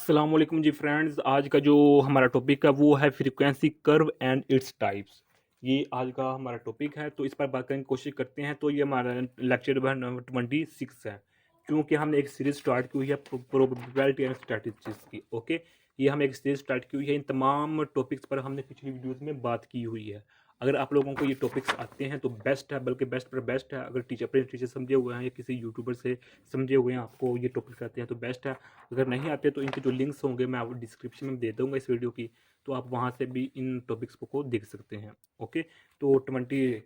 अस्सलाम वालेकुम जी फ्रेंड्स। आज का जो हमारा टॉपिक है वो है frequency curve and its types. ये आज का हमारा टॉपिक है, तो इस पर बात करने की कोशिश करते हैं। तो ये हमारा लेक्चर नंबर 26 है, क्योंकि हमने एक सीरीज स्टार्ट की हुई है प्रोबेबिलिटी एंड स्टैटिस्टिक्स की। ओके, ये हम एक सीरीज स्टार्ट की हुई है। इन तमाम टॉपिक्स पर हमने पिछली वीडियोज़ में बात की हुई है। अगर आप लोगों को ये टॉपिक्स आते हैं तो बेस्ट है, बल्कि बेस्ट पर बेस्ट है। अगर अपने टीचर समझे हुए हैं या किसी यूट्यूबर से समझे हुए हैं, आपको ये टॉपिक्स आते हैं तो बेस्ट है। अगर नहीं आते तो इनके जो लिंक्स होंगे मैं आपको डिस्क्रिप्शन में दे दूंगा इस वीडियो की, तो आप वहाँ से भी इन टॉपिक्स को देख सकते हैं। ओके, तो 22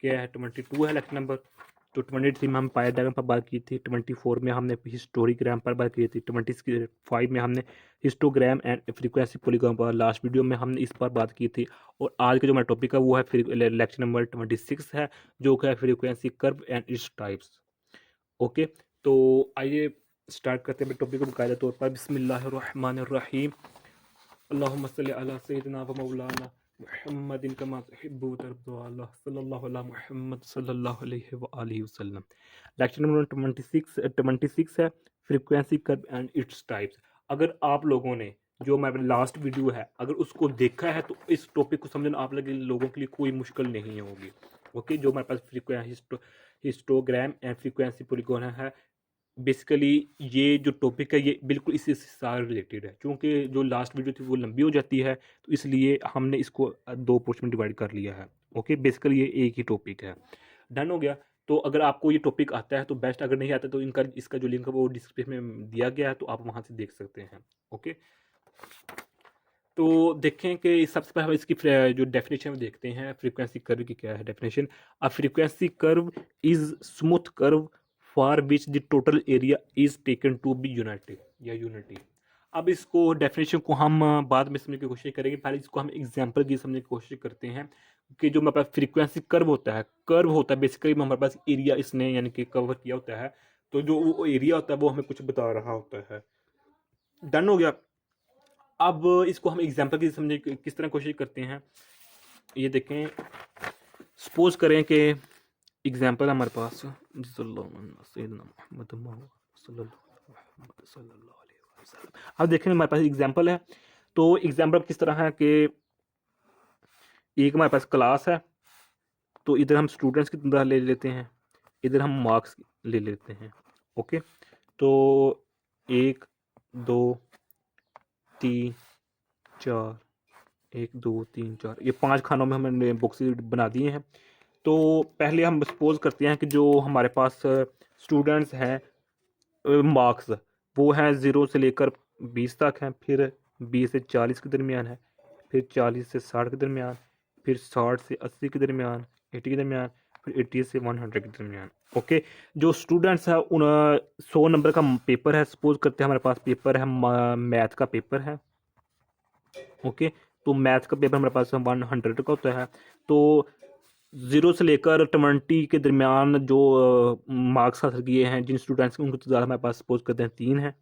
है लेक्चर नंबर। तो 23 में हम पाया डायग्राम पर बात की थी, 24 में हमने हिस्टोग्राम पर बात की थी, 25 में हमने हिस्टोग्राम एंड फ्रीक्वेंसी पॉलीगॉन पर, लास्ट वीडियो में हमने इस पर बात की थी। और आज का जो हमारा टॉपिक है वो है लेक्चर नंबर 26 है, जो कि है frequency curve and its types. Okay, तो आइए स्टार्ट करते हैं टॉपिक को बाकायदा तौर पर। बिस्मिल्लाहिर्रहमानिर्रहीम, अल्लाहुम्मा सल्लि अला सय्यिदिना व मौलाना मुहम्मदिन कमा तुहिब्बु व तर्ज़ा, अल्लाह सल्लल्लाहु अला मुहम्मद सल्लल्लाहु अलैहि व आलिहि वसल्लम। लेक्चर नंबर 26 है frequency curve and its types. अगर आप लोगों ने जो हमारा लास्ट वीडियो है अगर उसको देखा है तो इस टॉपिक को समझना आप लोगों के लिए कोई मुश्किल नहीं होगी। ओके, जो हमारे पास हिस्टोग्राम एंड फ्रीक्वेंसी पॉलीगॉन है, बेसिकली ये जो टॉपिक है ये बिल्कुल इसी से सारे रिलेटेड है। क्योंकि जो लास्ट वीडियो थी वो लंबी हो जाती है, तो इसलिए हमने इसको दो पोर्शन में डिवाइड कर लिया है। ओके, बेसिकली ये एक ही टॉपिक है। डन हो गया। तो अगर आपको ये टॉपिक आता है तो बेस्ट, अगर नहीं आता तो इनका इसका जो लिंक है वो डिस्क्रिप्शन में दिया गया है, तो आप वहाँ से देख सकते हैं। ओके, तो देखें कि सबसे पहले इसकी जो डेफिनेशन में देखते हैं फ्रीक्वेंसी कर्व की क्या है definition. A frequency curve is smooth curve for which the total area is taken to be unity या यूनिटी। अब इसको डेफिनेशन को हम बाद में समझने की कोशिश करेंगे, पहले इसको हम एग्जांपल की समझने की कोशिश करते हैं कि जो हमारे पास फ्रीक्वेंसी कर्व होता है बेसिकली हमारे पास एरिया इसने यानी कि कवर किया होता है। तो जो वो एरिया होता है वो हमें कुछ बता रहा होता है। डन हो गया। अब इसको हम एग्जांपल की समझने की किस तरह कोशिश करते हैं, ये देखें। सपोज करें कि एग्जांपल हमारे पास अब देखें हमारे पास एग्जांपल है। तो एग्जांपल किस तरह है कि एक हमारे पास क्लास है, तो इधर हम स्टूडेंट्स की तरह ले लेते हैं, इधर हम मार्क्स ले लेते हैं। ओके, तो 1 2 3 4 ये 5 खानों में हमने बुक्स बना दिए हैं। तो पहले हम सपोज करते हैं कि जो हमारे पास स्टूडेंट्स हैं, मार्क्स वो हैं 0 से लेकर 20 तक हैं, फिर 20 से 40 के दरमियान है, फिर 40 से 60 के दरमियान, फिर 60 से 80 के दरमियान, 80 के दरमियान, फिर 80 से 100 के दरमियान। ओके, जो स्टूडेंट्स हैं उन 100 नंबर का पेपर है। सपोज करते हैं हमारे पास पेपर है, मैथ का पेपर है। ओके, तो मैथ का पेपर हमारे पास 100 का होता है। तो 0 से लेकर 20 के दरमियान जो मार्क्स हासिल किए हैं जिन स्टूडेंट्स के, उनकी तादाद हमारे पास सपोज करते हैं 3 है।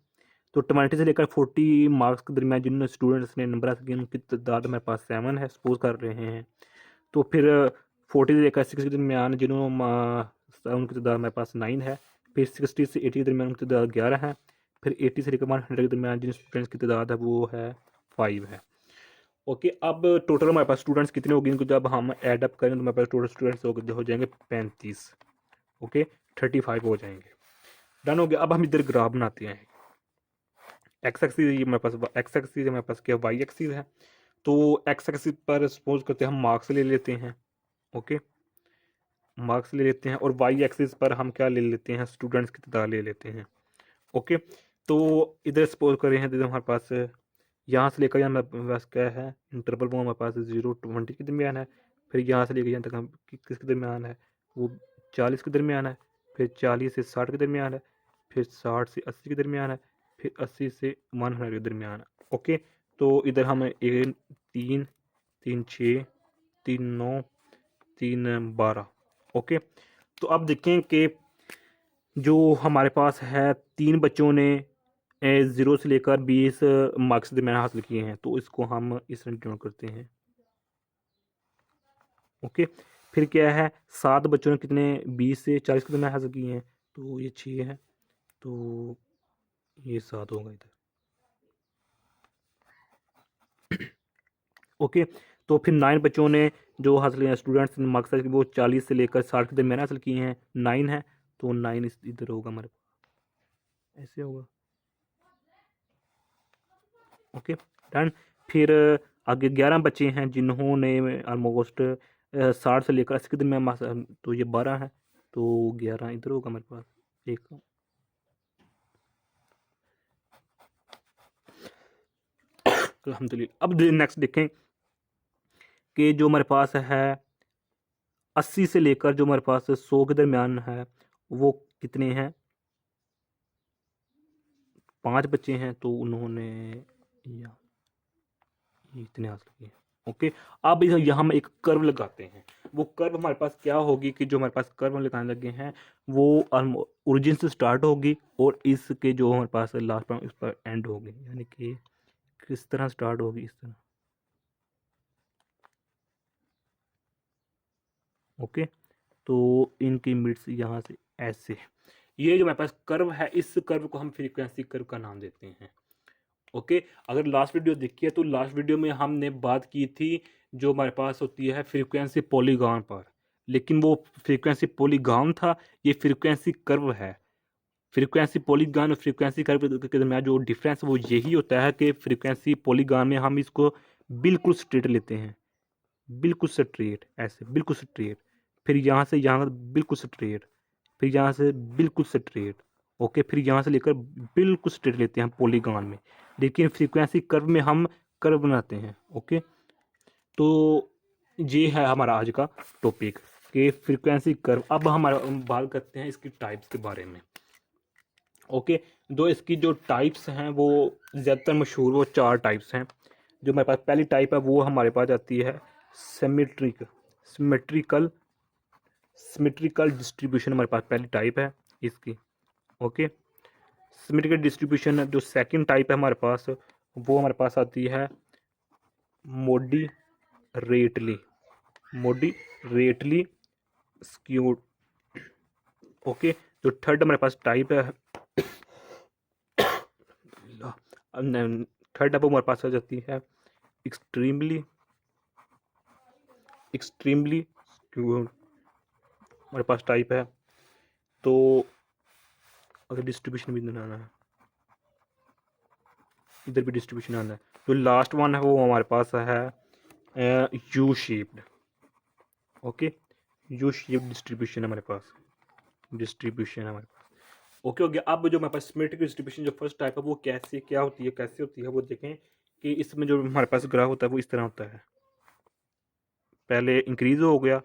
तो 20 से लेकर 40 मार्क्स के दरमियान जिन स्टूडेंट्स ने नंबर हासिल किए उनकी तादाद हमारे पास 7 है, सपोज कर रहे हैं। तो फिर 40 से लेकर 60 के दरमियान उनकी तादाद हमारे पास 9 है। फिर 60 से 80 के दरमियान उनकी तादाद 11 है। फिर 80 से लेकर 100 के दरमियान जिन स्टूडेंट्स की तादाद है वो है 5 है। ओके, अब टोटल हमारे पास स्टूडेंट्स कितने होंगे, इनको जब हम ऐड अप करें तो हमारे पास टोटल स्टूडेंट्स हो जाएंगे 35। ओके, 35 हो जाएंगे। डन हो गया। अब हम इधर ग्राफ बनाते हैं। एक्स एक्सिस ये हमारे पास, एक्स एक्सिस हमारे पास क्या, वाई एक्सिस है। तो एक्स एक्सिस पर सपोज करते हैं हम मार्क्स ले लेते हैं। ओके, मार्क्स ले लेते हैं, और वाई एक्सिस पर हम क्या ले लेते हैं, स्टूडेंट्स की तादाद ले लेते हैं। ओके, तो इधर सपोज कर रहे हैं, हमारे पास यहाँ से लेकर यहाँ हमारे पास क्या है इंटरवल, वो हमारे पास 0 to 20 के दरमियान है। फिर यहाँ से लेकर यहाँ तक हम किसके दरमियान है, वो 40 के दरमियान है। फिर 40 से 60 के दरमियान है। फिर 60 से 80 के दरमियान है। फिर 80 से 100 के दरमियान है। ओके, तो इधर हम 1 3 3 6 3 9 3 12। ओके, तो अब देखें कि जो हमारे पास है 3 बच्चों ने 0 से लेकर 20 मार्क्स दरमियान हासिल किए हैं, तो इसको हम इस तरह डिनोट करते हैं। ओके, फिर क्या है 7 बच्चों ने कितने 20 से 40 के दरमियान हासिल किए हैं, तो ये 6 है, तो ये 7 होगा इधर। ओके, तो फिर 9 बच्चों ने जो हासिल किया, स्टूडेंट्स ने मार्क्स वो 40 से लेकर 60 के दरमियान हासिल किए हैं, 9 है, तो 9 इधर होगा हमारे पास, ऐसे होगा। Okay done. फिर आगे 11 बच्चे हैं जिन्होंने ऑलमोस्ट 60 से लेकर 80 के दरमियान तो ये 12 है, तो 11 इधर होगा हमारे पास एक। अल्हम्दुलिल्लाह। अब नेक्स्ट देखें कि जो हमारे पास है 80 से लेकर जो हमारे पास 100 के दरमियान है, वो कितने हैं? 5 बच्चे हैं, तो उन्होंने ये इतने हासिल किए। ओके, अब यहाँ हम एक कर्व लगाते हैं। वो कर्व हमारे पास क्या होगी कि जो हमारे पास कर्व हम लगाने लगे हैं वो ओरिजिन से स्टार्ट होगी और इसके जो हमारे पास लास्ट पर इस पर एंड होगी, यानी कि किस तरह स्टार्ट होगी, इस तरह। ओके, तो इनकी मिड्स यहाँ से ऐसे, ये जो हमारे पास कर्व है, इस कर्व को हम फ्रीक्वेंसी कर्व का नाम देते हैं। ओके, अगर लास्ट वीडियो देखी है तो लास्ट वीडियो में हमने बात की थी जो हमारे पास होती है फ्रीक्वेंसी पॉलीगॉन पर, लेकिन वो फ्रीक्वेंसी पॉलीगॉन था, ये फ्रीक्वेंसी कर्व है। फ्रीक्वेंसी पॉलीगॉन और फ्रीक्वेंसी कर्व के दरमियान जो डिफरेंस वो यही होता है कि फ्रीक्वेंसी पॉलीगॉन में हम इसको बिल्कुल स्ट्रेट लेते हैं, बिल्कुल स्ट्रेट, ऐसे बिल्कुल स्ट्रेट, फिर यहाँ से यहाँ बिल्कुल स्ट्रेट, फिर यहाँ से बिल्कुल स्ट्रेट। ओके, फिर यहाँ से लेकर बिल्कुल स्ट्रेट लेते हैं पॉलीगॉन में, लेकिन फ्रीक्वेंसी कर्व में हम कर्व बनाते हैं। ओके, तो ये है हमारा आज का टॉपिक कि फ्रीक्वेंसी कर्व। अब हमारा बात करते हैं इसकी टाइप्स के बारे में। ओके, दो इसकी जो टाइप्स हैं वो ज़्यादातर मशहूर वो 4 टाइप्स हैं। जो हमारे पास पहली टाइप है वो हमारे पास आती है सिमेट्रिकल सिमेट्रिकल डिस्ट्रीब्यूशन, हमारे पास पहली टाइप है इसकी। ओके, सिमेट्रिकल डिस्ट्रीब्यूशन जो सेकंड टाइप है हमारे पास, वो हमारे पास आती है मॉडरेटली मॉडरेटली स्क्यूड। ओके, जो थर्ड हमारे पास टाइप है, थर्ड टाइप हमारे पास आ जाती है एक्सट्रीमली एक्सट्रीमली स्क्यूड, हमारे पास टाइप है। तो अगर डिस्ट्रीब्यूशन भी बनाना है, इधर भी डिस्ट्रीब्यूशन आना है, जो लास्ट वन है वो हमारे पास है U shaped. Okay, U shaped distribution हमारे पास, डिस्ट्रीब्यूशन हमारे पास। ओके हो गया। अब जो हमारे पास सिमेट्रिक डिस्ट्रीब्यूशन जो फर्स्ट टाइप है वो कैसे होती है वो देखें कि इसमें जो हमारे पास ग्राफ होता है वो इस तरह होता है, पहले इंक्रीज हो गया,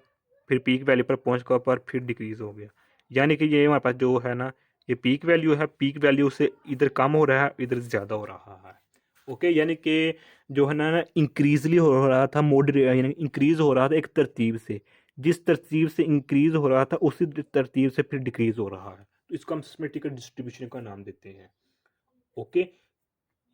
फिर पीक वैल्यू पर पहुंच कर पर फिर डिक्रीज हो गया, यानी कि ये हमारे पास जो है ना, ये पीक वैल्यू है, पीक वैल्यू से इधर कम हो रहा है, इधर ज़्यादा हो रहा है। ओके, यानी कि जो है ना इंक्रीजली हो रहा था, मॉडरेट यानी इंक्रीज हो रहा था एक तरतीब से, जिस तरतीब से इंक्रीज हो रहा था उसी तरतीब से फिर डिक्रीज हो रहा है, तो इसको हम सिमेट्रिकल डिस्ट्रीब्यूशन का नाम देते हैं। ओके,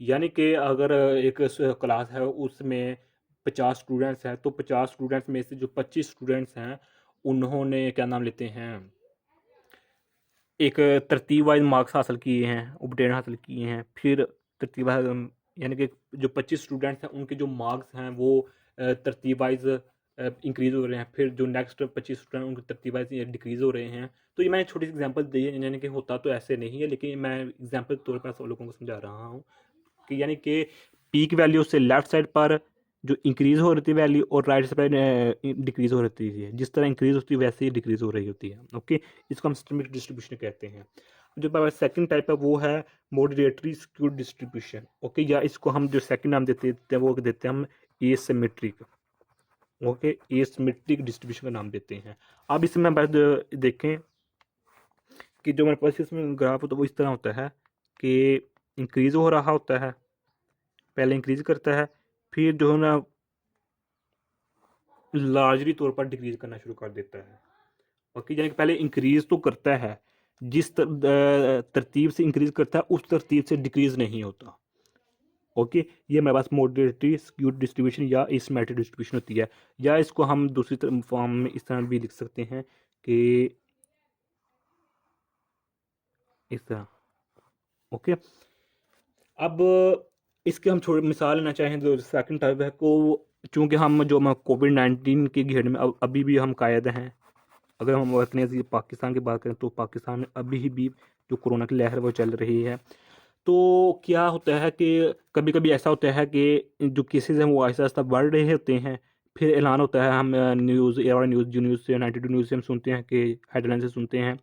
यानी कि अगर एक क्लास है उसमें 50 स्टूडेंट्स हैं, तो 50 स्टूडेंट्स में से जो 25 स्टूडेंट्स हैं उन्होंने क्या नाम लेते हैं, एक तरतीब वाइज मार्क्स हासिल किए हैं, उपटेन हासिल किए हैं, फिर तरतीब यानी कि जो 25 स्टूडेंट्स हैं उनके जो मार्क्स हैं वो तरतीब वाइज इंक्रीज हो रहे हैं, फिर जो नेक्स्ट 25 स्टूडेंट उनके तरतीब वाइज डिक्रीज हो रहे हैं। तो ये मैंने छोटी सी एग्जांपल दी है, यानी कि होता तो ऐसे नहीं है, लेकिन मैं एग्जांपल के तौर पर सब लोगों को समझा रहा हूँ कि यानी कि पीक वैल्यू से लेफ्ट साइड पर जो इंक्रीज हो रही थी वैल्यू और राइट साइड पर डिक्रीज हो रही है, जिस तरह इंक्रीज होती है वैसे ही डिक्रीज हो रही होती है। ओके, इसको हम सिस्टमिक डिस्ट्रीब्यूशन कहते हैं। जो हमारा सेकंड टाइप है वो है मॉडरेटरी स्क्यूड डिस्ट्रीब्यूशन। ओके, या इसको हम जो सेकंड नाम देते हैं वो देते हैं हम एसिमेट्रिक। ओके, एसिमेट्रिक डिस्ट्रीब्यूशन का नाम देते हैं। अब इसमें बस देखें कि जो हमारे पास इसमें ग्राफ होता है वो इस तरह होता है कि इंक्रीज हो रहा होता है, पहले इंक्रीज करता है, फिर जो है ना लार्जली तौर पर डिक्रीज करना शुरू कर देता है। ओके, यानी कि पहले इंक्रीज तो करता है, जिस तरतीब से इंक्रीज करता है उस तरतीब से डिक्रीज नहीं होता। ओके, ये हमारे पास मॉडरेटरी स्क्यूड डिस्ट्रीब्यूशन या एसिमेट्रिक डिस्ट्रीब्यूशन होती है, या इसको हम दूसरी फॉर्म में इस तरह भी लिख सकते हैं कि इस तरह। ओके, अब इसके हम थोड़ी मिसाल लेना चाहें तो सेकंड टाइप है को चूँकि हम जो हम कोविड-19 की घेर में अभी भी हम कायद हैं। अगर हम अपने पाकिस्तान की बात करें तो पाकिस्तान में अभी भी जो कोरोना की लहर वो चल रही है। तो क्या होता है कि कभी-कभी ऐसा होता है कि जो केसेज़ हैं वो आहिस्ता-आहिस्ता बढ़ रहे होते हैं। फिर ऐलान होता है, हम न्यूज़ एआईआर न्यूज़, जी न्यूज़ से, 92 न्यूज़ से हम सुनते हैं कि हेडलाइन से सुनते हैं,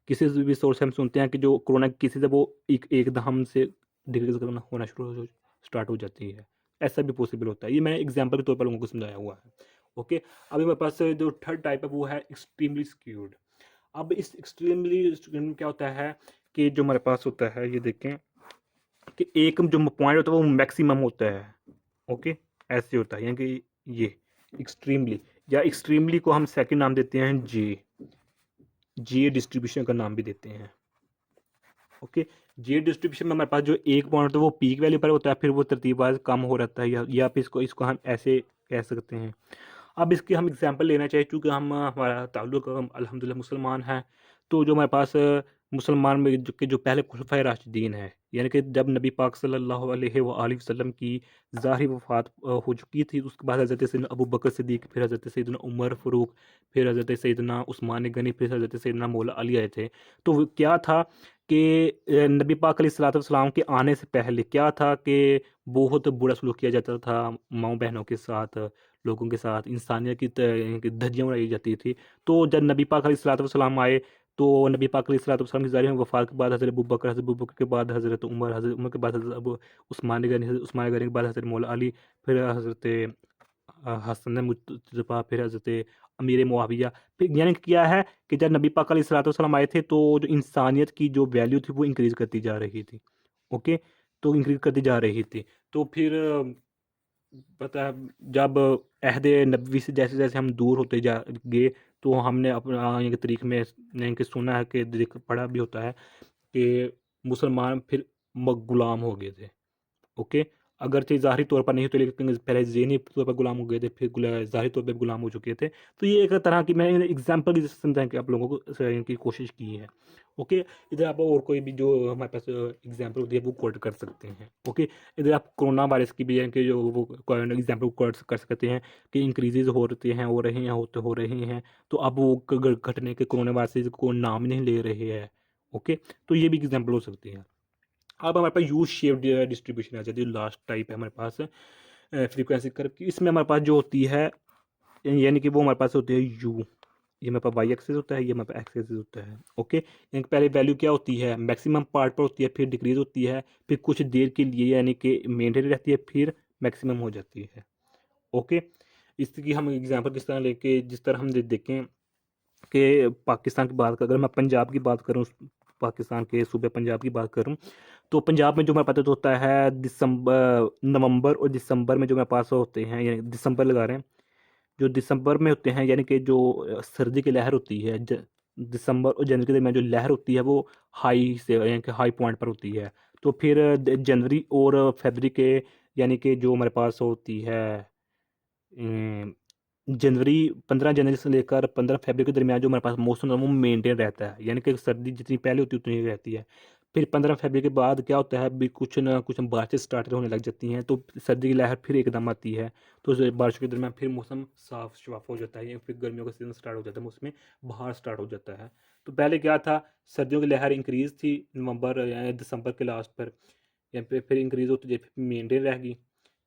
किसी से भी सोर्स से हम सुनते हैं कि जो कोरोना की केसेज़ है वो एकदम से डिक्रीज़ करना होना शुरू हो स्टार्ट हो जाती है। ऐसा भी पॉसिबल होता है। ये मैंने एग्ज़ाम्पल के तौर पर लोगों को समझाया हुआ है। ओके, अभी मेरे पास जो थर्ड टाइप है वो है एक्सट्रीमली स्क्यूड। अब इस एक्सट्रीमली स्क्यूड में क्या होता है कि जो हमारे पास होता है, ये देखें कि एक जो पॉइंट होता है वो मैक्सिमम होता है। ओके, ऐसे होता है, यानी कि ये एक्सट्रीमली, या एक्सट्रीमली को हम सेकंड नाम देते हैं जे, जे डिस्ट्रीब्यूशन का नाम भी देते हैं। ओके, जे डिस्ट्रीब्यूशन में हमारे पास जो एक पॉइंट होता है वो पीक वैल्यू पर होता है, फिर वो तरतीबवार कम हो रहता है, या फिर इसको इसको हम ऐसे कह सकते हैं। अब इसकी हम एग्जांपल लेना चाहिए, चूँकि हम हमारा ताल्लुक हम अल्हम्दुलिल्लाह मुसलमान हैं। तो जो हमारे पास मुसलमान में जो पहले खुलफ़ाए राशिदीन हैं, यानी कि जब नबी पाक सल्लल्लाहु अलैहि वसल्लम की ज़ाहिरी वफ़ात हो चुकी थी, उसके बाद हज़रत सैयदना अबू बकर सिद्दीक़, फिर हज़रत सैयदना उमर फ़ारूक, फिर हज़रत सैयदना उस्मान गनी, फिर हज़रत सैयदना मौला अली आए थे। तो वो क्या था कि नबी पाक अलैहिस्सलातु वस्सलाम के आने से पहले क्या था कि बहुत बुरा सलूक किया जाता था माँओं बहनों के साथ, लोगों के साथ, इंसानियत की धज्जियाँ उड़ाई जाती थी। तो जब नबी पाक अलैहिस्सलातु वस्सलाम आए, तो नबी पाक अलैहिस्सलातु वस्सलाम की ज़ाहिर वफ़ात के बाद हज़रत अबू बकर के बाद हज़रत उमर के बाद हज़रत अबू उस्मान गनी के बाद हज़रत मौला अली, फिर हज़रत हसन मुज्तबा, फिर हज़रत अमीर मुआविया। फिर यानी कि क्या है कि जब नबी पाक अलैहिस्सलातु वस्सलाम आए थे, तो जो इंसानियत की जो वैल्यू थी वो इंक्रीज़ करती जा रही थी। ओके, तो इंक्रीज़ करती जा रही थी। तो फिर पता है, जब अहद नबवी से जैसे-जैसे हम दूर होते जा गए, तो हमने अपना एक तरीक़ में यानी कि सुना है कि पढ़ा भी होता है कि मुसलमान फिर गुलाम हो गए थे। ओके, अगरचे ज़ाहिरी तौर पर नहीं तो, लेकिन पहले ज़हनी तौर पर गुलाम हो गए थे, फिर ज़ाहिरी तौर पे गुलाम हो चुके थे। तो ये एक तरह की मैंने एग्ज़ाम्पल की समझाने की आप लोगों को की कोशिश की है। ओके, इधर आप और कोई भी जो हमारे पास एग्ज़ाम्पल होती है वो कोट कर सकते हैं। ओके, इधर आप कोरोना वायरस की भी है कि जो वो एग्ज़ाम्पल कोट कर सकते हैं कि इंक्रीज़ेज़ होते हैं, हो रहे हैं, होते हो रहे हैं। तो अब वो घटने के कोरोना वायरस को नाम नहीं ले रहे हैं। ओके, तो ये भी एग्ज़ाम्पल हो सकती है। अब हमारे पास यू शेप्ड डिस्ट्रीब्यूशन आ जाती है, लास्ट टाइप है हमारे पास फ्रीक्वेंसी कर्व की। इसमें हमारे पास जो होती है, यानी कि वो हमारे पास होती है यू, ये हमारे पास वाई एक्सिस होता है, ये हमारे पास एक्स एक्सिस होता है। ओके, यानी कि पहले वैल्यू क्या होती है, मैक्सिमम पार्ट पर होती है, फिर डिक्रीज होती है, फिर कुछ देर के लिए यानी कि मेंटेन रहती है, फिर मैक्सिमम हो जाती है। ओके, इसकी हम एग्जांपल किस तरह लेके, जिस तरह हम देखें कि पाकिस्तान की बात अगर मैं पंजाब की बात करूँ, पाकिस्तान के सूबे पंजाब की बात करूँ, तो पंजाब में जो हमारे पास होता है नवंबर और दिसंबर में जो हमारे पास होते हैं, यानी दिसंबर लगा रहे हैं, जो दिसंबर में होते हैं, यानी कि जो सर्दी की लहर होती है, दिसंबर और जनवरी के दरमियान जो लहर होती है वो हाई से, यानी कि हाई पॉइंट पर होती है। तो फिर जनवरी और फरवरी के, यानी कि जो हमारे पास होती है जनवरी, 15 जनवरी से लेकर 15 फरवरी के दरमियान जो हमारे पास मौसम है वो मेंटेन रहता है, यानी कि सर्दी जितनी पहले होती है उतनी ही रहती है। फिर 15 फरवरी के बाद क्या होता है, भी कुछ ना कुछ बारिशें स्टार्ट होने लग जाती हैं, तो सर्दी की लहर फिर एकदम आती है। तो बारिश के दरमियान फिर मौसम साफ शफाफ हो जाता है, या फिर गर्मियों का सीजन स्टार्ट हो जाता है, मौसम बाहर स्टार्ट हो जाता है। तो पहले क्या था, सर्दियों की लहर इंक्रीज थी नवंबर या दिसंबर के लास्ट पर, या फिर इंक्रीज होती जाए, फिर मेंटेन रहेगी।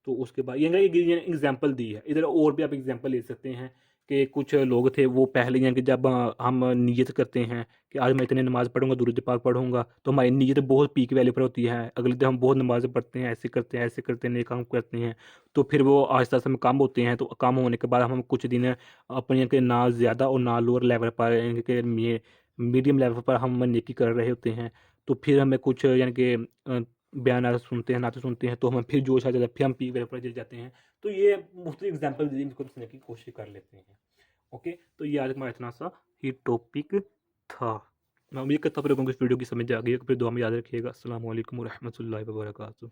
तो उसके बाद ये एग्जांपल दी है। इधर और भी आप एग्जांपल ले सकते हैं कि कुछ लोग थे वो पहले, यानी कि जब हम नियत करते हैं कि आज मैं इतने नमाज़ पढ़ूंगा, दुरूद पाक पढ़ूंगा, तो हमारी नियत बहुत पीक वैल्यू पर होती है। अगले दिन हम बहुत नमाज़ें पढ़ते हैं, ऐसे करते हैं, नेक काम करते हैं। तो फिर वो आहिस्ता आहिस्ता में कम होते हैं, तो कम होने के बाद हम कुछ दिन अपने यानी कि ना ज़्यादा और ना लोअर लेवल पर, यानी कि मीडियम लेवल पर हम नेकी कर रहे होते हैं। तो फिर हमें कुछ यानी कि बयान सुनते हैं, नाते सुनते हैं, तो हमें फिर जोश आ जाता है, फिर हम पीक लेवल पर गिर जाते हैं। तो ये मुख्तलिफ एग्जाम्पल इनको सुनने की कोशिश कर लेते हैं। ओके, तो ये आज हमारा इतना सा ही टॉपिक था। मैं उम्मीद करता हूँ आप लोगों को इस वीडियो की समझ आ गई है। फिर दुआ में याद रखिएगा। अस्सलाम वालेकुम रहमतुल्लाहि व बरकातुहू।